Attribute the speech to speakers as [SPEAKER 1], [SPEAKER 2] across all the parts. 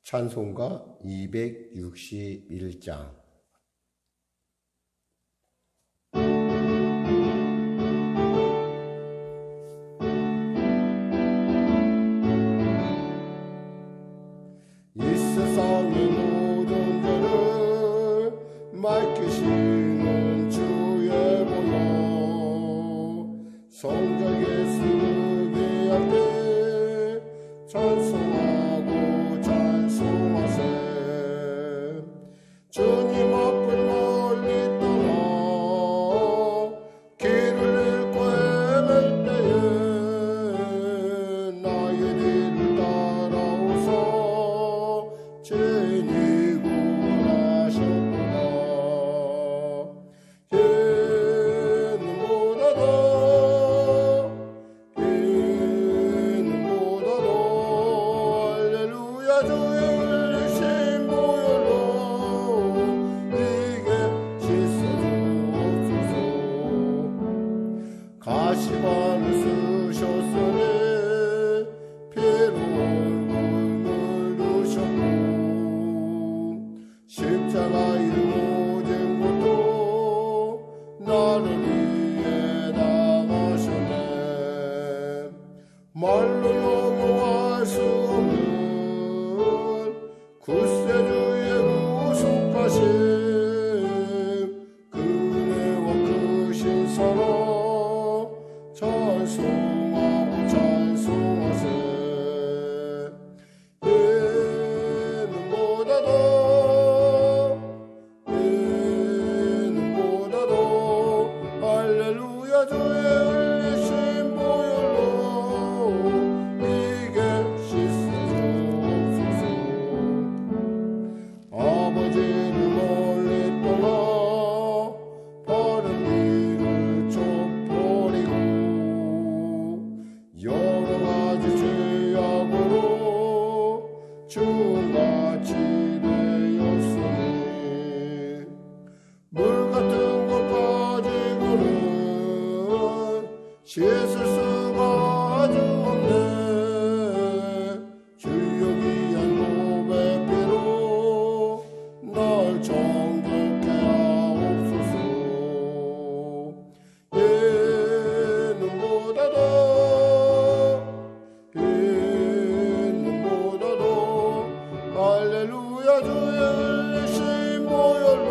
[SPEAKER 1] 찬송가 261장. 이 세상의 모든 죄를 맑히시는 주의 보혈, 성자 예수를 위할 때 찬송하고 찬송하세. 주님 앞을 멀리 떠나 길을 잃고 헤맬 때에 나의 길을 따라오사 죄인이 구원하셨구나. 얘는 못하다, 얘는 못하다. 할렐루야. 주의 흘리신 보혈로 이게 씻어주옵소서. 가시관을 쓰셨으니 피로 얼굴을 누르셨고 십자가의 모든 것도 나를 위해 당하셨네. 말로 용어할 수 없는 구세주의 구속하심, 그네와 크신 사랑 찬송하고 찬송하세. 얘는 못하다, 얘는 못하다. 할렐루야. 주의 흘리신 보혈로 이게 씻어주옵소서. 아버지를 멀리 떠나 바른 길을 쫓버리고 여러 가지 죄악으로 주같이 되었으니 물 같은 것 가지고는 씻을 수가 아주 없네. 주여 귀한 보배 피로 날 정결케 하옵소서. 얘는 못하다, 얘는 못하다. 할렐루야. 주의 흘리신 보혈로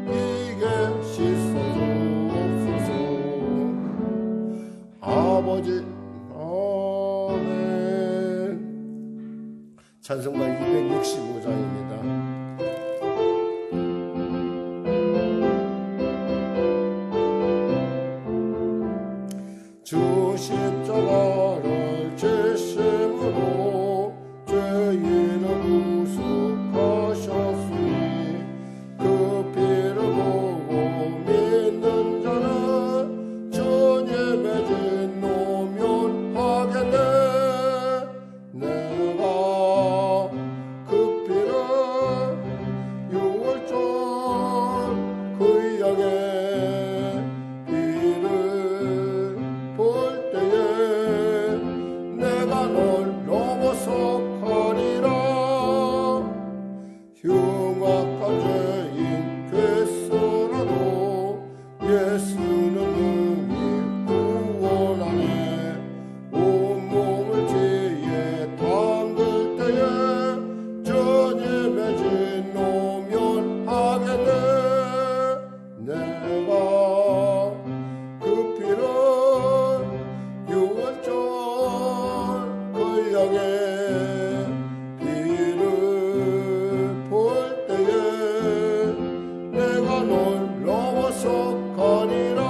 [SPEAKER 1] 이게 씻어주옵소서. 아버지. 아멘. 찬송가 265장입니다. 주 십자가를 지심으로 죄인을 구속하셨으니 그 피를 보고 믿는 자는 주님의 진 노면하겠네. 내가 그 피를 6월절 그 양의 피를 볼 때에 내가 널 넘어서 가리라. 흉악한 죄인 됐으라도 예수는 능히 구원하네. 온몸을 죄에 담글 때에 주님의 진 노면하겠네. 내가 그 피를 6월절 그 양의 피를 볼 때에 내가 널 넘어서 가리라.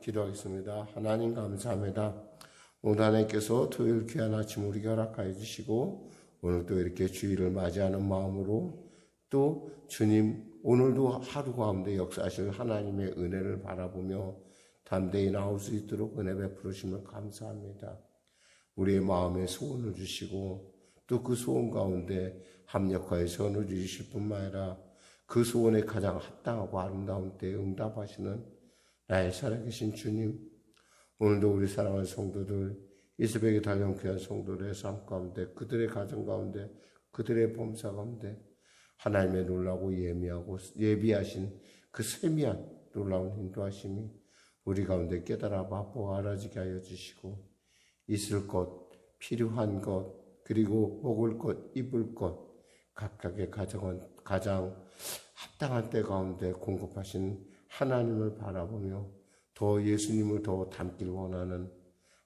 [SPEAKER 1] 기도하겠습니다. 하나님 감사합니다. 오늘 하나님께서 토요일 귀한 아침 우리에게 허락하여 주시고 오늘 또 이렇게 주일을 맞이하는 마음으로 또 주님 오늘도 하루 가운데 역사하실 하나님의 은혜를 바라보며 담대히 나올 수 있도록 은혜 베풀으심을 감사합니다. 우리의 마음에 소원을 주시고 또 그 소원 가운데 합력하여 선을 주실 뿐만 아니라 그 소원에 가장 합당하고 아름다운 때에 응답하시는 나의 살아계신 주님, 오늘도 우리 사랑하는 성도들, 이 새벽에 달려온 귀한 성도들의 삶 가운데, 그들의 가정 가운데, 그들의 범사 가운데 하나님의 놀라고 예비하신 그 세미한 놀라운 인도하심이 우리 가운데 깨달아 맛보아 알아지게 하여 주시고 있을 것, 필요한 것, 그리고 먹을 것, 입을 것 각각의 가정은 가장 합당한 때 가운데 공급하신 하나님을 바라보며 더 예수님을 더 닮길 원하는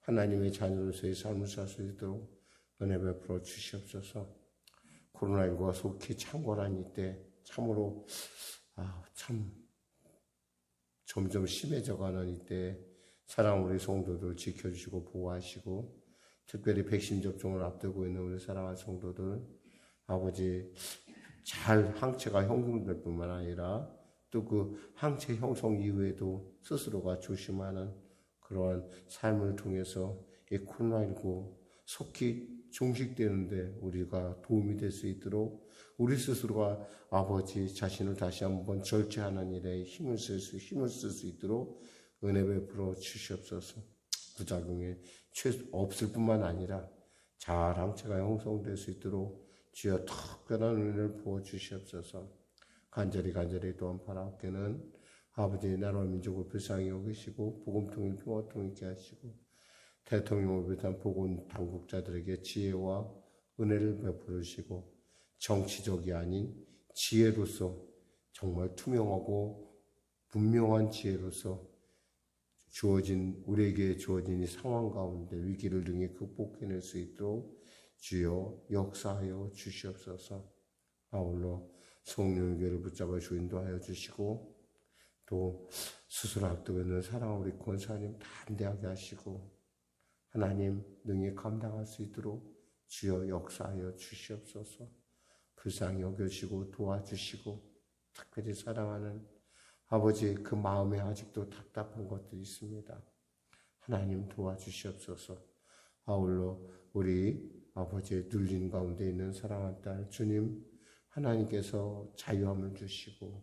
[SPEAKER 1] 하나님의 자녀로서의 삶을 살 수 있도록 은혜 베풀어 주시옵소서. 코로나19가 속히 창궐한 이때 참으로 참 점점 심해져가는 이때 사랑 우리 성도들 지켜주시고 보호하시고 특별히 백신 접종을 앞두고 있는 우리 사랑하는 성도들 아버지 잘 항체가 형성될 뿐만 아니라 또 그 항체 형성 이후에도 스스로가 조심하는 그러한 삶을 통해서 이 코로나19 속히 종식되는데 우리가 도움이 될 수 있도록 우리 스스로가 아버지 자신을 다시 한번 절제하는 일에 힘을 쓸 수 있도록 은혜 베풀어 주시옵소서. 부작용이 없을 뿐만 아니라 잘 항체가 형성될 수 있도록 주여 특별한 은혜를 부어 주시옵소서. 간절히 또한 바라옵게는 아버지 나라와 민족을 불쌍히 여기시고 복음통일 평화통 있게 하시고 대통령을 비롯한 보건 당국자들에게 지혜와 은혜를 베풀으시고 정치적이 아닌 지혜로서 정말 투명하고 분명한 지혜로서 우리에게 주어진 이 상황 가운데 위기를 등에 극복해낼 수 있도록 주여 역사하여 주시옵소서. 아울러 성령교회를 붙잡아 주인도하여 주시고 또 스스로 앞두고 있는 사랑하는 우리 권사님 담대하게 하시고 하나님 능히 감당할 수 있도록 주여 역사하여 주시옵소서. 불쌍히 여겨주시고 도와주시고 특별히 사랑하는 아버지 그 마음에 아직도 답답한 것들이 있습니다. 하나님 도와주시옵소서. 아울러 우리 아버지의 눌린 가운데 있는 사랑하는 딸 주님 하나님께서 자유함을 주시고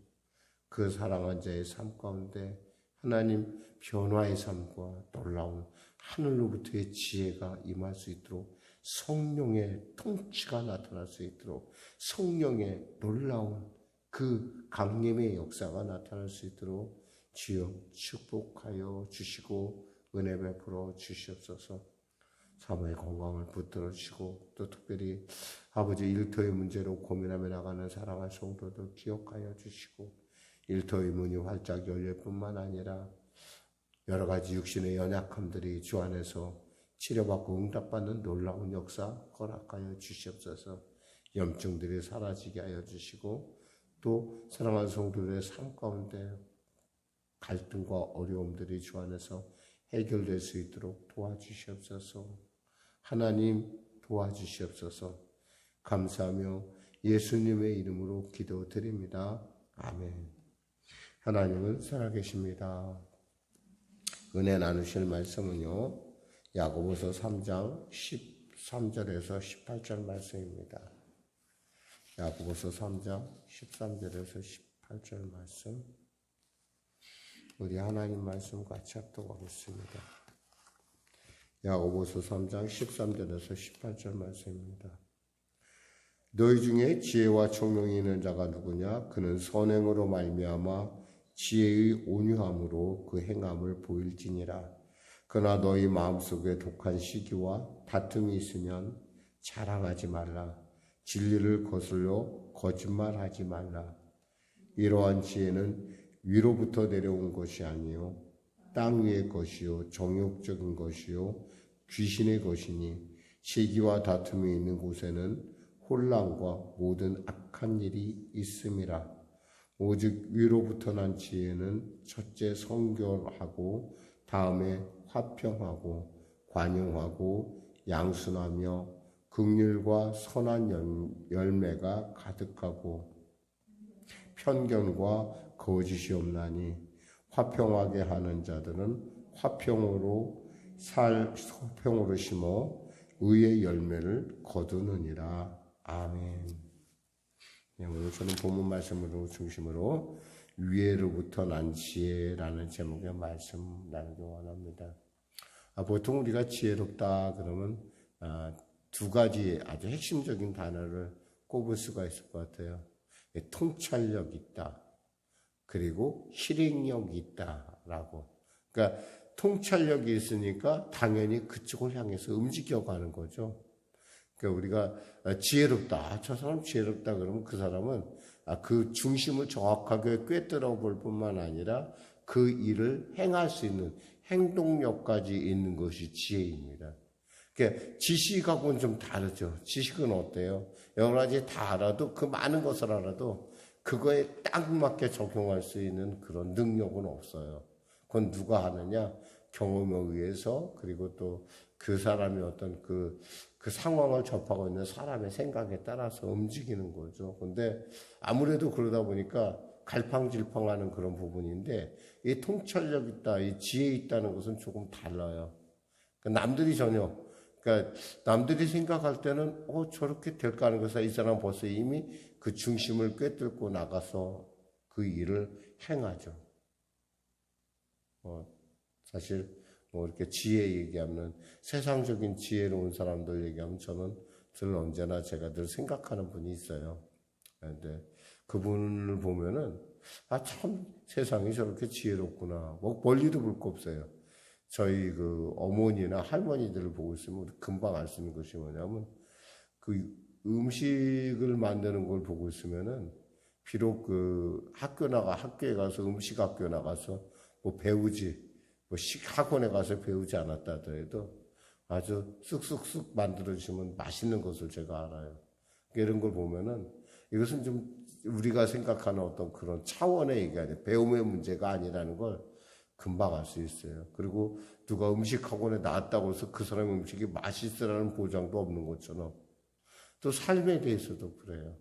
[SPEAKER 1] 그 사랑한 자의 삶 가운데 하나님 변화의 삶과 놀라운 하늘로부터의 지혜가 임할 수 있도록 성령의 통치가 나타날 수 있도록 성령의 놀라운 그 강림의 역사가 나타날 수 있도록 주여 축복하여 주시고 은혜 베풀어 주시옵소서. 사모의 건강을 붙들어 주시고 또 특별히 아버지 일터의 문제로 고민하며 나가는 사랑하는 성도들 기억하여 주시고 일터의 문이 활짝 열릴 뿐만 아니라 여러 가지 육신의 연약함들이 주 안에서 치료받고 응답받는 놀라운 역사 허락하여 주시옵소서. 염증들이 사라지게 하여 주시고 또 사랑하는 성도들의 삶 가운데 갈등과 어려움들이 주 안에서 해결될 수 있도록 도와주시옵소서. 하나님 도와주시옵소서. 감사하며 예수님의 이름으로 기도드립니다. 아멘. 하나님은 살아계십니다. 은혜 나누실 말씀은요 야고보서 3장 13절에서 18절 말씀입니다. 야고보서 3장 13절에서 18절 말씀 우리 하나님 말씀 같이 합독하겠습니다. 야고보서 3장 13절에서 18절 말씀입니다. 너희 중에 지혜와 총명이 있는 자가 누구냐? 그는 선행으로 말미암아 지혜의 온유함으로 그 행함을 보일지니라. 그러나 너희 마음속에 독한 시기와 다툼이 있으면 자랑하지 말라. 진리를 거슬러 거짓말하지 말라. 이러한 지혜는 위로부터 내려온 것이 아니요 땅 위의 것이요 정욕적인 것이요 귀신의 것이니 시기와 다툼이 있는 곳에는 혼란과 모든 악한 일이 있음이라. 오직 위로부터 난 지혜는 첫째 성결하고 다음에 화평하고 관용하고 양순하며 긍휼과 선한 열매가 가득하고 편견과 거짓이 없나니 화평하게 하는 자들은 화평으로 심어 의의 열매를 거두느니라. 아멘. 네, 오늘 저는 본문 말씀으로 중심으로 위에로부터 난 지혜라는 제목의 말씀 나누기 원합니다. 보통 우리가 지혜롭다 그러면 두 가지 아주 핵심적인 단어를 꼽을 수가 있을 것 같아요. 통찰력 있다. 그리고 실행력이 있다라고. 그러니까 통찰력이 있으니까 당연히 그쪽을 향해서 움직여가는 거죠. 그러니까 우리가 지혜롭다. 저 사람 지혜롭다 그러면 그 사람은 그 중심을 정확하게 꿰뚫어 볼 뿐만 아니라 그 일을 행할 수 있는 행동력까지 있는 것이 지혜입니다. 그러니까 지식하고는 좀 다르죠. 지식은 어때요? 여러 가지 다 알아도 그 많은 것을 알아도 그거에 딱 맞게 적용할 수 있는 그런 능력은 없어요. 그건 누가 하느냐? 경험에 의해서 그리고 또 그 사람이 어떤 그 상황을 접하고 있는 사람의 생각에 따라서 움직이는 거죠. 근데 아무래도 그러다 보니까 갈팡질팡하는 그런 부분인데 이 통찰력 있다, 이 지혜 있다는 것은 조금 달라요. 그러니까 남들이 생각할 때는 저렇게 될까 하는 것은 이 사람 벌써 이미 그 중심을 꿰뚫고 나가서 그 일을 행하죠. 사실 이렇게 지혜 얘기하면 세상적인 지혜로운 사람들 얘기하면 저는 늘 언제나 제가 늘 생각하는 분이 있어요. 그런데 그분을 보면은 참 세상이 저렇게 지혜롭구나. 뭐 볼일도 볼 거 없어요. 저희 그 어머니나 할머니들을 보고 있으면 금방 알 수 있는 것이 뭐냐면 그 음식을 만드는 걸 보고 있으면은 비록 그 학교에 가서 음식 학교 나가서 뭐 배우지 뭐 학원에 가서 배우지 않았다 하더라도 아주 쑥쑥쑥 만들어주시면 맛있는 것을 제가 알아요. 이런 걸 보면은 이것은 좀 우리가 생각하는 어떤 그런 차원의 얘기 아니에요. 배움의 문제가 아니라는 걸 금방 알 수 있어요. 그리고 누가 음식 학원에 나왔다고 해서 그 사람의 음식이 맛있으라는 보장도 없는 것처럼 또 삶에 대해서도 그래요.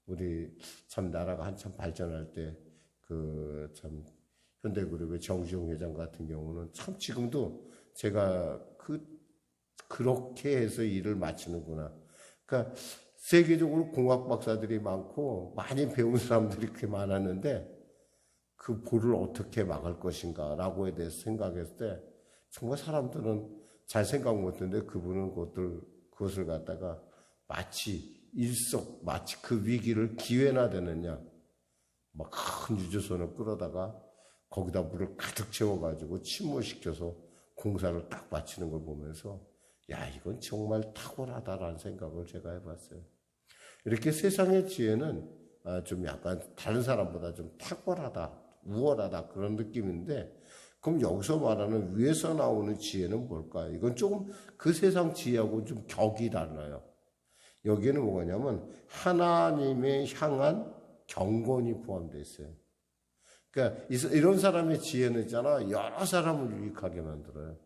[SPEAKER 1] 우리 참 나라가 한참 발전할 때 그 참 현대그룹의 정지용 회장 같은 경우는 참 지금도 제가 그렇게 해서 일을 마치는구나. 그러니까 세계적으로 공학 박사들이 많고 많이 배운 사람들이 그렇게 많았는데 그 볼을 어떻게 막을 것인가라고에 대해서 생각했을 때 정말 사람들은 잘 생각 못했는데 그분은 그것을 갖다가 마치 그 위기를 기회나 되느냐 막 큰 유조선을 끌어다가 거기다 물을 가득 채워가지고 침몰시켜서 공사를 딱 마치는 걸 보면서 이건 정말 탁월하다라는 생각을 제가 해봤어요. 이렇게 세상의 지혜는 좀 약간 다른 사람보다 좀 탁월하다, 우월하다 그런 느낌인데 그럼 여기서 말하는 위에서 나오는 지혜는 뭘까요? 이건 조금 그 세상 지혜하고 좀 격이 달라요. 여기에는 뭐냐면 하나님의 향한 경건이 포함되어 있어요. 그러니까 이런 사람의 지혜는 있잖아. 여러 사람을 유익하게 만들어요.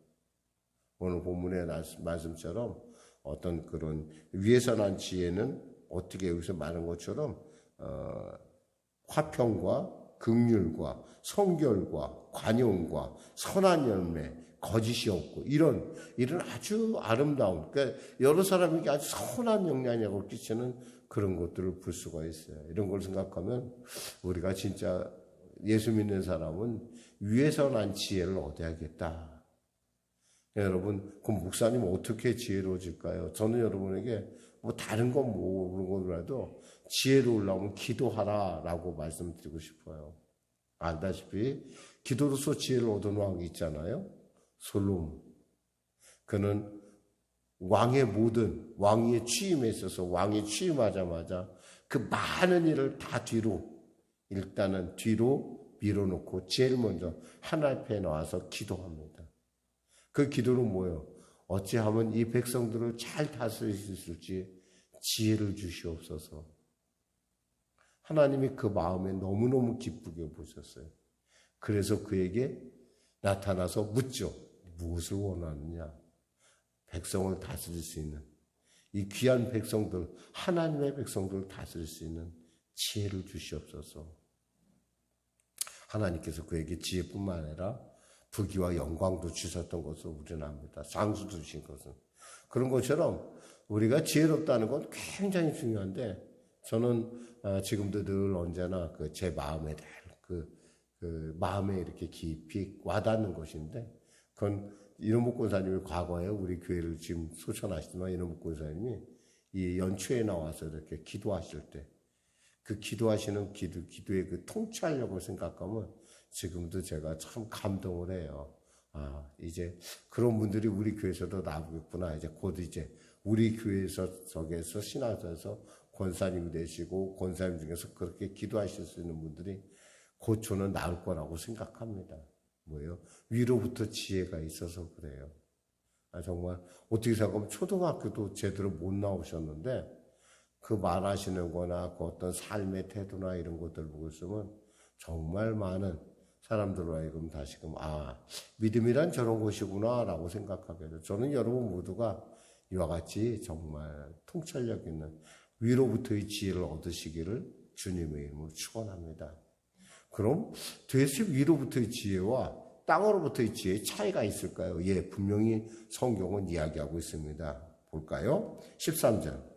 [SPEAKER 1] 오늘 본문의 말씀처럼 어떤 그런 위에서 난 지혜는 어떻게 여기서 말한 것처럼 화평과 긍휼과 성결과 관용과 선한 열매, 거짓이 없고 이런 아주 아름다운 그러니까 여러 사람에게 아주 선한 영향력을 끼치는 그런 것들을 볼 수가 있어요. 이런 걸 생각하면 우리가 진짜 예수 믿는 사람은 위에서 난 지혜를 얻어야겠다. 여러분, 그럼 목사님 어떻게 지혜로워질까요? 저는 여러분에게 뭐 다른 건 모르고라도 지혜로우려면 기도하라라고 말씀드리고 싶어요. 알다시피 기도로서 지혜를 얻은 왕이 있잖아요. 솔로몬. 그는 왕의 취임에 있어서 왕이 취임하자마자 그 많은 일을 다 일단은 뒤로 밀어놓고 제일 먼저 하나님 앞에 나와서 기도합니다. 그 기도는 뭐예요? 어찌하면 이 백성들을 잘 다스릴 수 있을지 지혜를 주시옵소서. 하나님이 그 마음에 너무너무 기쁘게 보셨어요. 그래서 그에게 나타나서 묻죠. 무엇을 원하느냐? 백성을 다스릴 수 있는 이 귀한 백성들, 하나님의 백성들을 다스릴 수 있는 지혜를 주시옵소서. 하나님께서 그에게 지혜뿐만 아니라 부귀와 영광도 주셨던 것을 우리는 압니다. 상수도 주신 것은. 그런 것처럼 우리가 지혜롭다는 건 굉장히 중요한데, 저는 지금도 늘 언제나 제 마음에 그 마음에 이렇게 깊이 와닿는 것인데, 그건 이노목 권사님이 과거에 우리 교회를 지금 소천하시지만, 이노목 권사님이 이 연초에 나와서 이렇게 기도하실 때, 그 기도하시는 기도의 그 통찰력을 생각하면 지금도 제가 참 감동을 해요. 이제 그런 분들이 우리 교회에서도 나오겠구나. 이제 곧 이제 우리 교회에서 저기에서 신앙사에서 권사님이 되시고, 권사님 중에서 그렇게 기도하실 수 있는 분들이 곧 저는 나올 거라고 생각합니다. 뭐예요? 위로부터 지혜가 있어서 그래요. 정말 어떻게 생각하면 초등학교도 제대로 못 나오셨는데, 그 말하시는 거나 그 어떤 삶의 태도나 이런 것들 보고 있으면 정말 많은 사람들로 하여금 다시금 믿음이란 저런 것이구나 라고 생각하게 돼요. 저는 여러분 모두가 이와 같이 정말 통찰력 있는 위로부터의 지혜를 얻으시기를 주님의 이름으로 축원합니다. 그럼 도대체 위로부터의 지혜와 땅으로부터의 지혜의 차이가 있을까요? 예, 분명히 성경은 이야기하고 있습니다. 볼까요? 13절.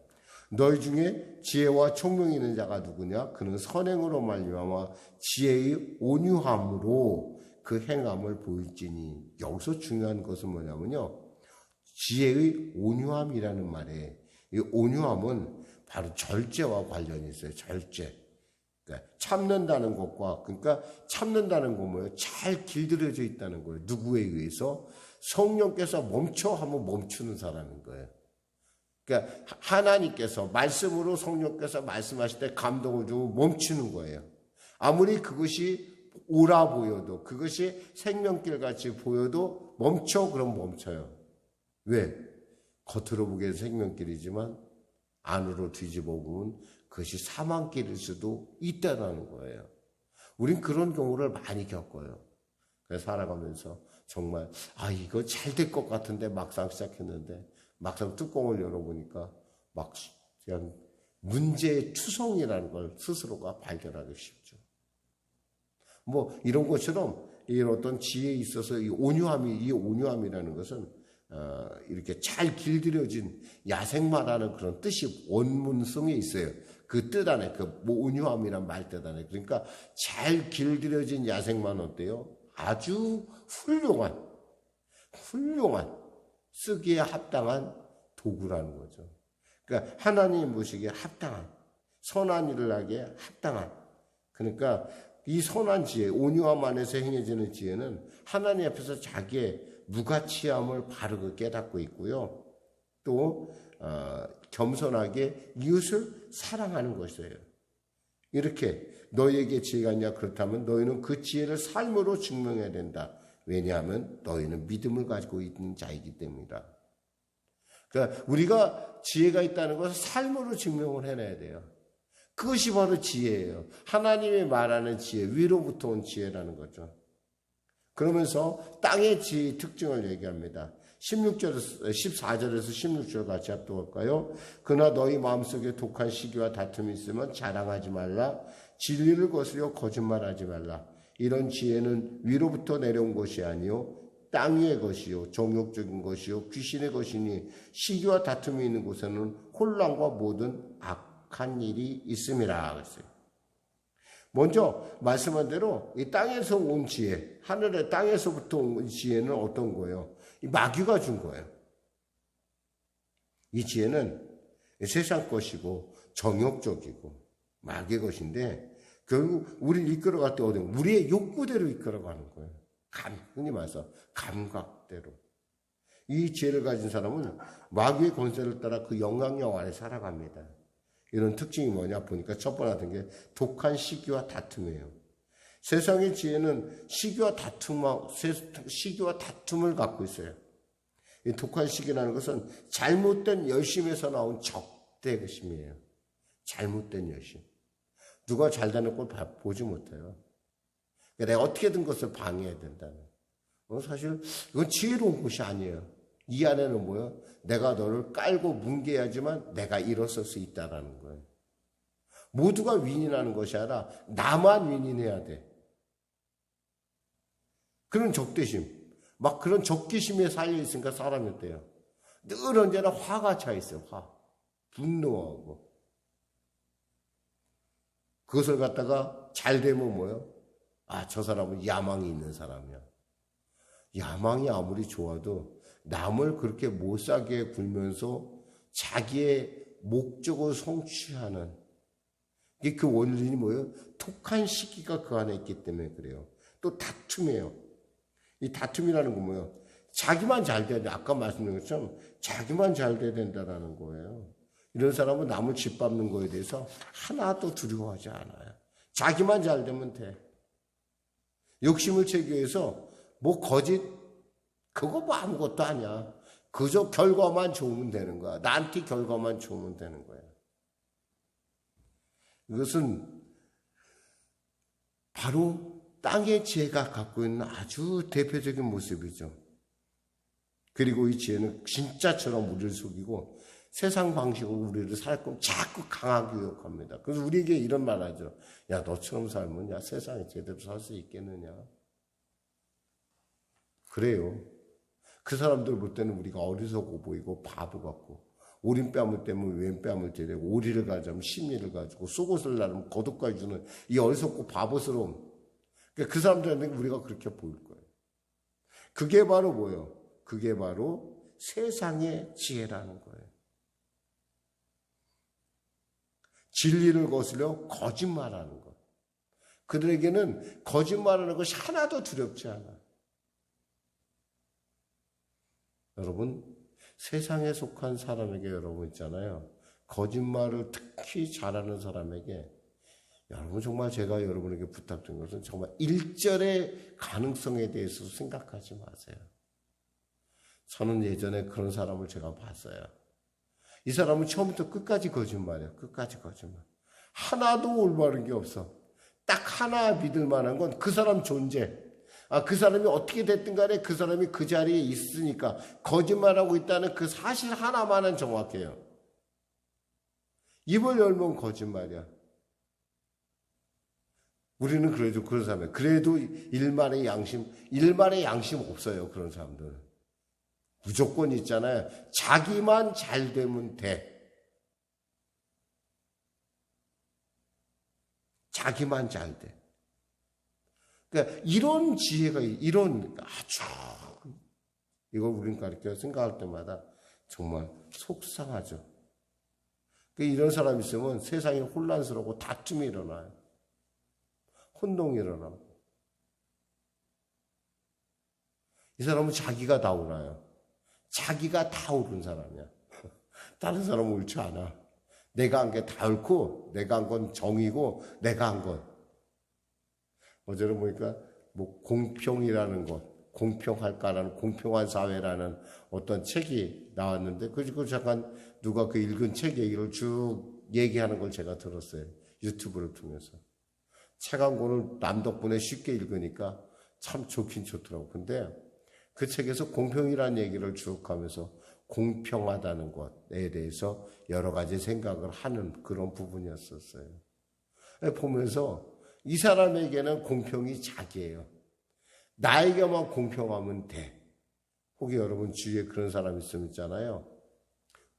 [SPEAKER 1] 너희 중에 지혜와 총명이 있는 자가 누구냐? 그는 선행으로 말미암아 지혜의 온유함으로 그 행함을 보일지니. 여기서 중요한 것은 뭐냐면요, 지혜의 온유함이라는 말에, 이 온유함은 바로 절제와 관련이 있어요. 절제. 그러니까 참는다는 것과, 그러니까 참는다는 건 뭐예요? 잘 길들여져 있다는 거예요. 누구에 의해서? 성령께서 멈춰 하면 멈추는 사람인 거예요. 그러니까 하나님께서 말씀으로 성령께서 말씀하실 때 감동을 주고 멈추는 거예요. 아무리 그것이 옳아 보여도, 그것이 생명길 같이 보여도 멈춰, 그럼 멈춰요. 왜? 겉으로 보기엔 생명길이지만 안으로 뒤집어 보면 그것이 사망길일 수도 있다는 거예요. 우린 그런 경우를 많이 겪어요. 그래서 살아가면서 정말 이거 잘 될 것 같은데 막상 시작했는데 막상 뚜껑을 열어보니까 막 그냥 문제의 투성이라는 걸 스스로가 발견하기 쉽죠. 뭐 이런 것처럼 이런 어떤 지혜에 있어서 이 온유함이라는 것은 이렇게 잘 길들여진 야생마라는 그런 뜻이 원문성에 있어요. 그 뜻 안에 온유함이란 말 뜻 안에. 그러니까 잘 길들여진 야생마는 어때요? 아주 훌륭한 쓰기에 합당한 도구라는 거죠. 그러니까 하나님 보시기에 합당한, 선한 일을 하기에 합당한. 그러니까 이 선한 지혜, 온유함 안에서 행해지는 지혜는 하나님 앞에서 자기의 무가치함을 바르게 깨닫고 있고요. 또 겸손하게 이웃을 사랑하는 것이에요. 이렇게 너희에게 지혜가 있냐? 그렇다면 너희는 그 지혜를 삶으로 증명해야 된다. 왜냐하면 너희는 믿음을 가지고 있는 자이기 때문이다. 그러니까 우리가 지혜가 있다는 것을 삶으로 증명을 해내야 돼요. 그것이 바로 지혜예요. 하나님이 말하는 지혜, 위로부터 온 지혜라는 거죠. 그러면서 땅의 지혜의 특징을 얘기합니다. 14절에서 16절 같이 합독할까요? 그러나 너희 마음속에 독한 시기와 다툼이 있으면 자랑하지 말라. 진리를 거스려 거짓말하지 말라. 이런 지혜는 위로부터 내려온 것이 아니요 땅 위의 것이요 정욕적인 것이요 귀신의 것이니 시기와 다툼이 있는 곳에는 혼란과 모든 악한 일이 있음이라 그랬어요. 먼저 말씀한 대로 이 땅에서 온 지혜, 하늘의 땅에서부터 온 지혜는 어떤 거예요? 이 마귀가 준 거예요. 이 지혜는 세상 것이고 정욕적이고 마귀의 것인데 결국 우리를 이끌어갈 때 어디 우리의 욕구대로 이끌어가는 거예요. 흔히 말해서 감각대로. 이 지혜를 가진 사람은 마귀의 권세를 따라 그 영향력 안에 살아갑니다. 이런 특징이 뭐냐 보니까 첫 번째 같은 게 독한 시기와 다툼이에요. 세상의 지혜는 시기와 다툼을 갖고 있어요. 이 독한 시기라는 것은 잘못된 열심에서 나온 적대심이에요. 잘못된 열심. 누가 잘 되는 걸 보지 못해요. 내가 어떻게든 것을 방해해야 된다는. 사실 이건 지혜로운 것이 아니에요. 이 안에는 뭐예요? 내가 너를 깔고 뭉개야지만 내가 일어설 수 있다라는 거예요. 모두가 윈윈하는 것이 아니라 나만 윈윈해야 돼. 그런 적대심, 막 그런 적개심에 살려 있으니까 사람이 어때요? 늘 언제나 화가 차 있어요. 분노하고. 그것을 갖다가 잘 되면 뭐예요? 저 사람은 야망이 있는 사람이야. 야망이 아무리 좋아도 남을 그렇게 못 살게 굴면서 자기의 목적을 성취하는 그 원인이 뭐예요? 독한 시기가 그 안에 있기 때문에 그래요. 또 다툼이에요. 이 다툼이라는 건 뭐예요? 자기만 잘 돼야 돼. 아까 말씀드린 것처럼 자기만 잘 돼야 된다는 거예요. 이런 사람은 남을 짓밟는 거에 대해서 하나도 두려워하지 않아요. 자기만 잘 되면 돼. 욕심을 채기 위해서 거짓 그거 아무것도 아니야. 그저 결과만 좋으면 되는 거야. 나한테 결과만 좋으면 되는 거야. 이것은 바로 땅의 지혜가 갖고 있는 아주 대표적인 모습이죠. 그리고 이 지혜는 진짜처럼 우리를 속이고 세상 방식으로 우리를 살고 자꾸 강하게 유혹합니다. 그래서 우리에게 이런 말 하죠. 야, 너처럼 살면 세상에 제대로 살 수 있겠느냐. 그래요. 그 사람들 볼 때는 우리가 어리석어 보이고 바보 같고 오른뺨을 떼면 왼뺨을 때리고 오리를 가자면 심리를 가지고 속옷을 나르면 겉옷까지 주는 이 어리석고 바보스러움. 그러니까 그 사람들한테 우리가 그렇게 보일 거예요. 그게 바로 뭐예요? 그게 바로 세상의 지혜라는 거예요. 진리를 거스려 거짓말하는 것. 그들에게는 거짓말하는 것이 하나도 두렵지 않아요. 여러분, 세상에 속한 사람에게 여러분 있잖아요. 거짓말을 특히 잘하는 사람에게 여러분 정말 제가 여러분에게 부탁드린 것은 정말 일절의 가능성에 대해서 생각하지 마세요. 저는 예전에 그런 사람을 제가 봤어요. 이 사람은 처음부터 끝까지 거짓말이에요. 끝까지 거짓말. 하나도 올바른 게 없어. 딱 하나 믿을 만한 건 그 사람 존재. 그 사람이 어떻게 됐든 간에 그 사람이 그 자리에 있으니까 거짓말하고 있다는 그 사실 하나만은 정확해요. 입을 열면 거짓말이야. 우리는 그래도 그런 사람이에요. 그래도 일말의 양심 없어요. 그런 사람들. 무조건 있잖아요. 자기만 잘 되면 돼. 자기만 잘 돼. 그러니까 이런 지혜가 이런 아주 이걸 우리는 가르쳐 생각할 때마다 정말 속상하죠. 이런 사람이 있으면 세상이 혼란스럽고 다툼이 일어나요. 혼동이 일어나고. 이 사람은 자기가 다 옳아요. 자기가 다 옳은 사람이야. 다른 사람은 옳지 않아. 내가 한 게 다 옳고 내가 한 건 정이고 내가 한 건. 어제는 보니까 공평이라는 것, 공평할까라는 공평한 사회라는 어떤 책이 나왔는데 그리고 잠깐 누가 그 읽은 책 얘기를 쭉 얘기하는 걸 제가 들었어요. 유튜브를 통해서. 책 한 권을 남 덕분에 쉽게 읽으니까 참 좋긴 좋더라고요. 근데 그 책에서 공평이라는 얘기를 쭉 하면서 공평하다는 것에 대해서 여러 가지 생각을 하는 그런 부분이었었어요. 보면서 이 사람에게는 공평이 자기예요. 나에게만 공평하면 돼. 혹시 여러분 주위에 그런 사람 있으면 있잖아요.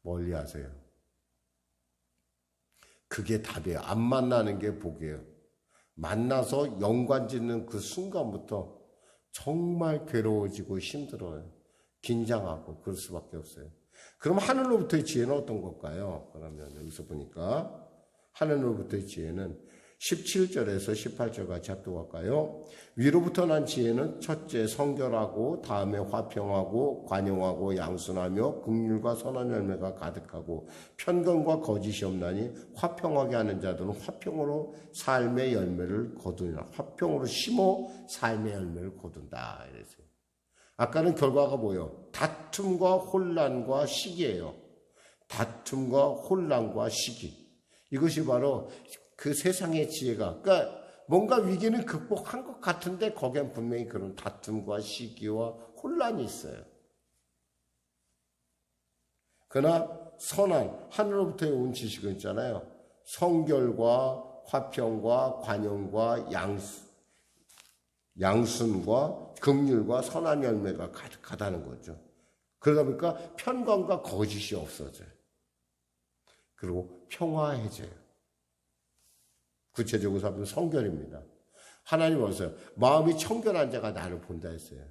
[SPEAKER 1] 멀리 하세요. 그게 답이에요. 안 만나는 게 복이에요. 만나서 연관 짓는 그 순간부터 정말 괴로워지고 힘들어요. 긴장하고 그럴 수밖에 없어요. 그럼 하늘로부터의 지혜는 어떤 걸까요? 그러면 여기서 보니까 하늘로부터의 지혜는 17절에서 18절 같이 합독할까요? 위로부터 난 지혜는 첫째 성결하고 다음에 화평하고 관용하고 양순하며 긍휼과 선한 열매가 가득하고 편견과 거짓이 없나니 화평하게 하는 자들은 화평으로 삶의 열매를 거두니라. 화평으로 심어 삶의 열매를 거둔다. 이랬어요. 아까는 결과가 뭐예요? 다툼과 혼란과 시기예요. 다툼과 혼란과 시기. 이것이 바로 그 세상의 지혜가, 그러니까 뭔가 위기는 극복한 것 같은데 거기엔 분명히 그런 다툼과 시기와 혼란이 있어요. 그러나 선한 하늘로부터 온 지식은 있잖아요. 성결과 화평과 관용과 양순과 긍휼과 선한 열매가 가득하다는 거죠. 그러다 보니까 편견과 거짓이 없어져요. 그리고 평화해져요. 구체적으로 하면 성결입니다. 하나님 어서요. 마음이 청결한 자가 나를 본다 했어요.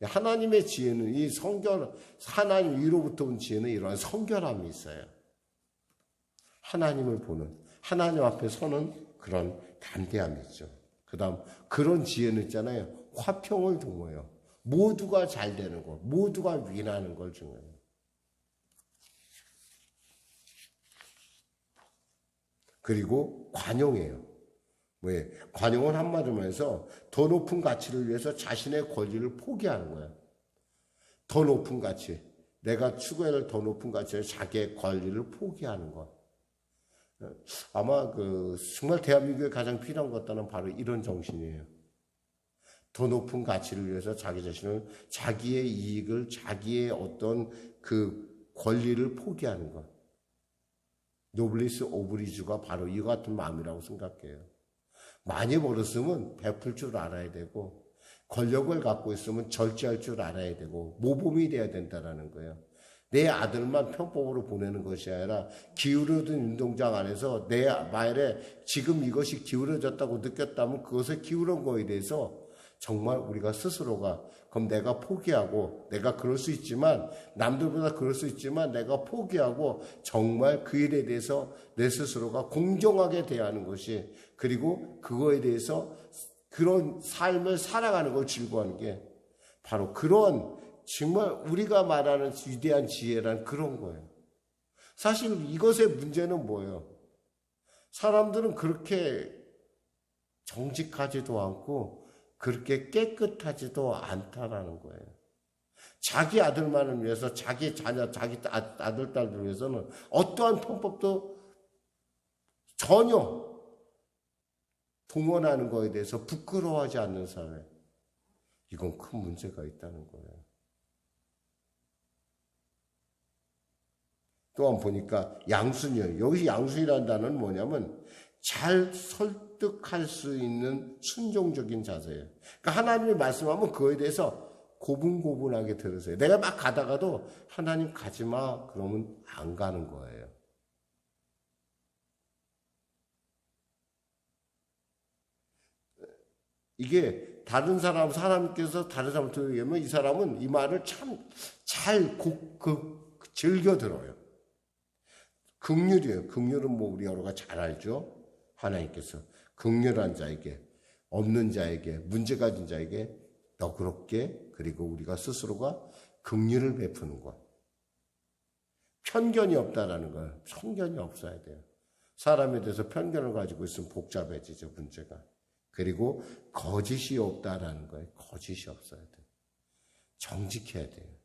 [SPEAKER 1] 하나님의 지혜는 이 성결, 하나님 위로부터 온 지혜는 이러한 성결함이 있어요. 하나님을 보는, 하나님 앞에 서는 그런 담대함이 있죠. 그 다음, 그런 지혜는 있잖아요. 화평을 도모해요. 모두가 잘 되는 것, 모두가 위하는 걸 중요해요. 그리고 관용해요. 왜? 관용은 한마디로 해서 더 높은 가치를 위해서 자신의 권리를 포기하는 거예요. 더 높은 가치. 내가 추구해야 할 더 높은 가치를 자기의 권리를 포기하는 것. 아마 정말 대한민국에 가장 필요한 것들은 바로 이런 정신이에요. 더 높은 가치를 위해서 자기 자신을, 자기의 이익을, 자기의 어떤 그 권리를 포기하는 것. 노블리스 오브리주가 바로 이 같은 마음이라고 생각해요. 많이 벌었으면 베풀 줄 알아야 되고, 권력을 갖고 있으면 절제할 줄 알아야 되고, 모범이 돼야 된다는 거예요. 내 아들만 편법으로 보내는 것이 아니라 기울어진 운동장 안에서 내 말에 지금 이것이 기울어졌다고 느꼈다면 그것을 기울은 거에 대해서 정말 우리가 스스로가 그럼 내가 포기하고, 내가 그럴 수 있지만, 남들보다 그럴 수 있지만 내가 포기하고 정말 그 일에 대해서 내 스스로가 공정하게 대하는 것이, 그리고 그거에 대해서 그런 삶을 살아가는 걸 즐거워하는 게 바로 그런 정말 우리가 말하는 위대한 지혜란 그런 거예요. 사실 이것의 문제는 뭐예요? 사람들은 그렇게 정직하지도 않고 그렇게 깨끗하지도 않다라는 거예요. 자기 아들만을 위해서, 자기 자녀, 자기 아들, 딸들 위해서는 어떠한 편법도 전혀 동원하는 거에 대해서 부끄러워하지 않는 사회. 이건 큰 문제가 있다는 거예요. 또한 보니까 양순이에요. 여기서 양순이라는 단어는 뭐냐면 잘 설득할 수 있는 순종적인 자세예요. 그러니까 하나님이 말씀하면 그거에 대해서 고분고분하게 들으세요. 내가 막 가다가도 하나님 가지마 그러면 안 가는 거예요. 이게 사람께서 다른 사람한테 얘기하면 이 사람은 이 말을 참 잘 즐겨 들어요. 긍휼이에요. 긍휼은 뭐 우리 여러가 잘 알죠. 하나님께서 긍휼한 자에게, 없는 자에게, 문제 가진 자에게 너그럽게, 그리고 우리가 스스로가 긍휼을 베푸는 것. 편견이 없다라는 거예요. 편견이 없어야 돼요. 사람에 대해서 편견을 가지고 있으면 복잡해지죠, 문제가. 그리고 거짓이 없다라는 거예요. 거짓이 없어야 돼요. 정직해야 돼요.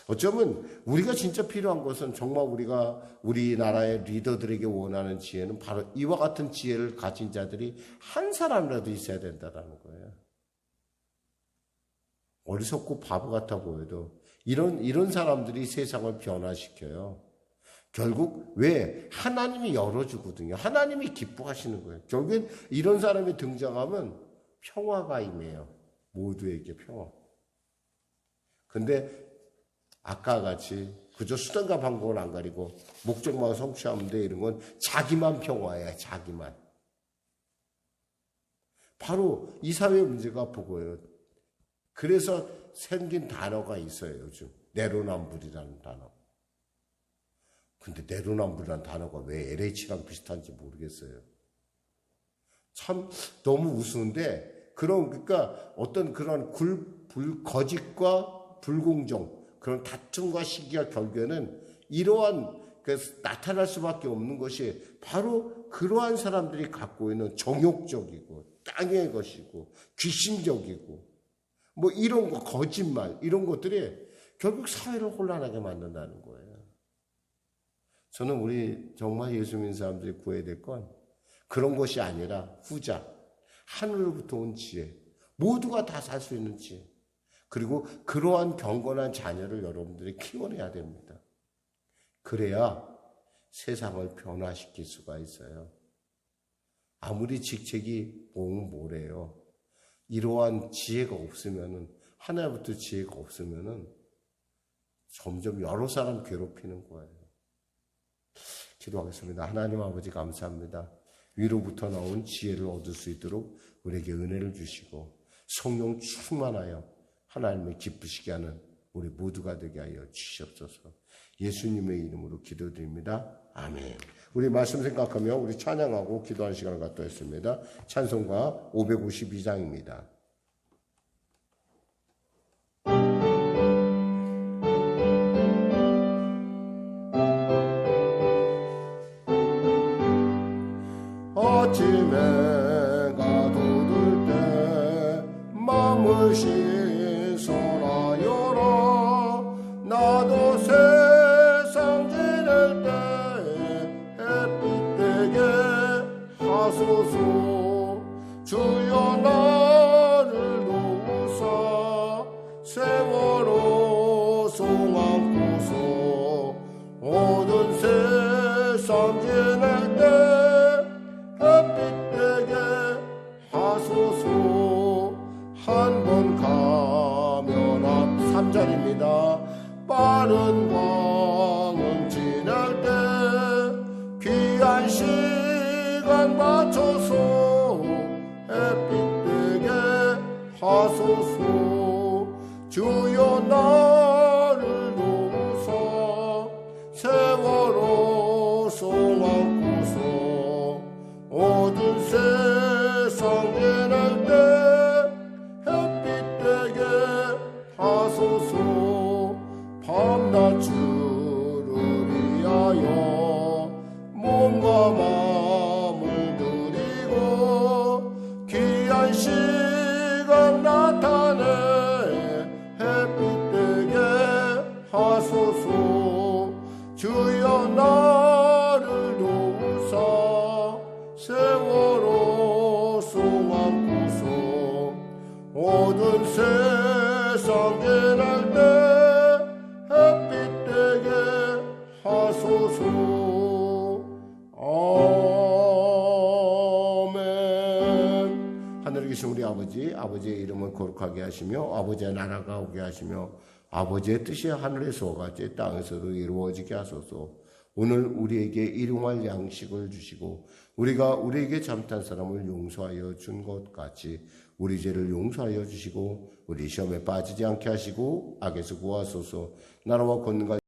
[SPEAKER 1] 어쩌면 우리가 진짜 필요한 것은 정말 우리가 우리나라의 리더들에게 원하는 지혜는 바로 이와 같은 지혜를 가진 자들이 한 사람이라도 있어야 된다는 거예요. 어리석고 바보 같아 보여도 이런 사람들이 세상을 변화시켜요. 결국 왜? 하나님이 열어주거든요. 하나님이 기뻐하시는 거예요. 결국엔 이런 사람이 등장하면 평화가 임해요. 모두에게 평화. 근데 아까 같이 그저 수단과 방법을 안 가리고 목적만 성취하면 돼 이런 건 자기만 평화예요. 자기만. 바로 이 사회의 문제가 그거예요. 그래서 생긴 단어가 있어요. 요즘 내로남불이라는 단어. 근데 내로남불이라는 단어가 왜 LH랑 비슷한지 모르겠어요. 참 너무 우스운데 그러니까 어떤 그런 거짓과 불공정 그런 다툼과 시기와 결국에는 이러한 나타날 수밖에 없는 것이 바로 그러한 사람들이 갖고 있는 정욕적이고 땅의 것이고 귀신적이고 뭐 이런 거 거짓말 이런 것들이 결국 사회를 혼란하게 만든다는 거예요. 저는 우리 정말 예수 믿는 사람들이 구해야 될 건 그런 것이 아니라 후자, 하늘로부터 온 지혜, 모두가 다 살 수 있는 지혜, 그리고 그러한 경건한 자녀를 여러분들이 키워내야 됩니다. 그래야 세상을 변화시킬 수가 있어요. 아무리 직책이 뭐래요. 이러한 지혜가 없으면은, 하나부터 지혜가 없으면은 점점 여러 사람 괴롭히는 거예요. 기도하겠습니다. 하나님 아버지 감사합니다. 위로부터 나온 지혜를 얻을 수 있도록 우리에게 은혜를 주시고 성령 충만하여 하나님을 기쁘시게 하는 우리 모두가 되게 하여 주시옵소서. 예수님의 이름으로 기도드립니다. 아멘. 우리 말씀 생각하며 우리 찬양하고 기도하는 시간을 갖도록 했습니다. 찬송가 552장입니다. 아침에 가둬들 때 마음을 신선하여라. 나도 세상 지낼 때 햇빛 되게 하소서. 주여 나를 도우사 세월호 송 안고서 모든 세상 지낼 때 한 번 가면 앞 3절입니다. 빠른 광음 지날 때 귀한 시간 맞춰서 햇빛 되게 하소서. 주여 나를 도우사 세월호 송 안고서 모든 세상 지날 때 하소서. 밤낮 주를 위하여 몸과 마음을 드리고 귀한 시간 나타내 햇빛 되게 하소서. 주여 나를 도우사 세월호 송 안고서 모든 세상 지날 때 햇빛 되게 하소서. 아멘. 하늘에 계신 우리 아버지, 아버지의 이름을 거룩하게 하시며 아버지의 나라가 오게 하시며 아버지의 뜻이 하늘에서 같이 땅에서도 이루어지게 하소서. 오늘 우리에게 일용할 양식을 주시고 우리가 우리에게 잘못한 사람을 용서하여 준 것 같이 우리 죄를 용서하여 주시고 우리 시험에 빠지지 않게 하시고 악에서 구하소서. 나라와 권능과